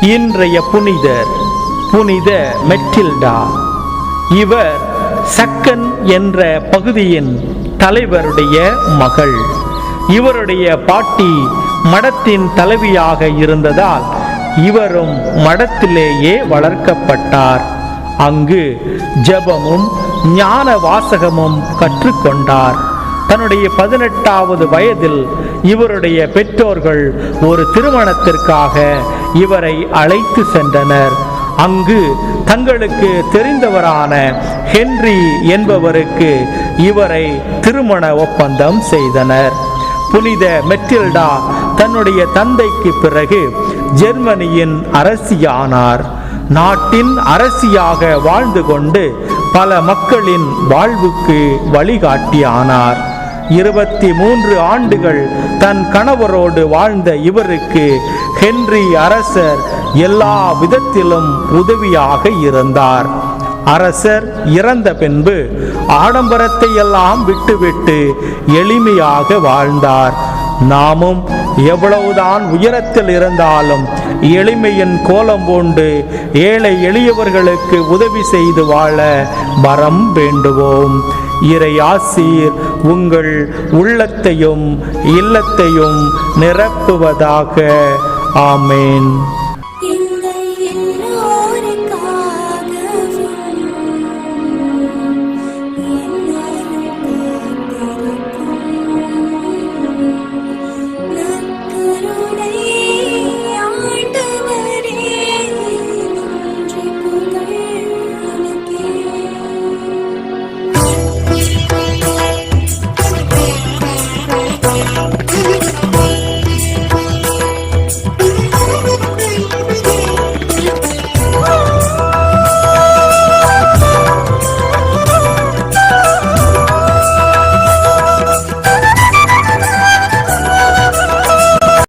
இன்றைய புனிதர் புனித மெட்டில்டா. இவர் சக்கன் என்ற பகுதியின் தலைவருடைய மகள். இவருடைய பாட்டி மடத்தின் தலைவியாக இருந்ததால் இவரும் மடத்திலேயே வளர்க்கப்பட்டார். அங்கு ஜெபமும் ஞான வாசகமும் கற்றுக்கொண்டார். தன்னுடைய 18வது வயதில் இவருடைய பெற்றோர்கள் ஒரு திருமணத்திற்காக இவரை அழைத்து சென்றனர். அங்கு தங்களுக்கு தெரிந்தவரான ஹென்றி என்பவருக்கு இவரை திருமண ஒப்பந்தம் செய்தனர். புனித மெட்டில்டா தன்னுடைய தந்தைக்கு பிறகு ஜெர்மனியின் அரசியானார். நாட்டின் அரசியாக வாழ்ந்து கொண்டு பல மக்களின் வாழ்வுக்கு வழிகாட்டியானார். 23 ஆண்டுகள் தன் கணவரோடு வாழ்ந்த இவருக்கு ஹென்றி அரசர் எல்லா விதத்திலும் உதவியாக இருந்தார். அரசர் இறந்த பின்பு ஆடம்பரத்தை எல்லாம் விட்டுவிட்டு எளிமையாக வாழ்ந்தார். நாமும் எவ்வளவுதான் உயரத்தில் இருந்தாலும் எளிமையின் கோலம் பூண்டு ஏழை எளியவர்களுக்கு உதவி செய்து வாழ வரம் வேண்டுவோம். இறை ஆசீர் உங்கள் உள்ளத்தையும் இல்லத்தையும் நிரப்புவதாக. ஆமேன்.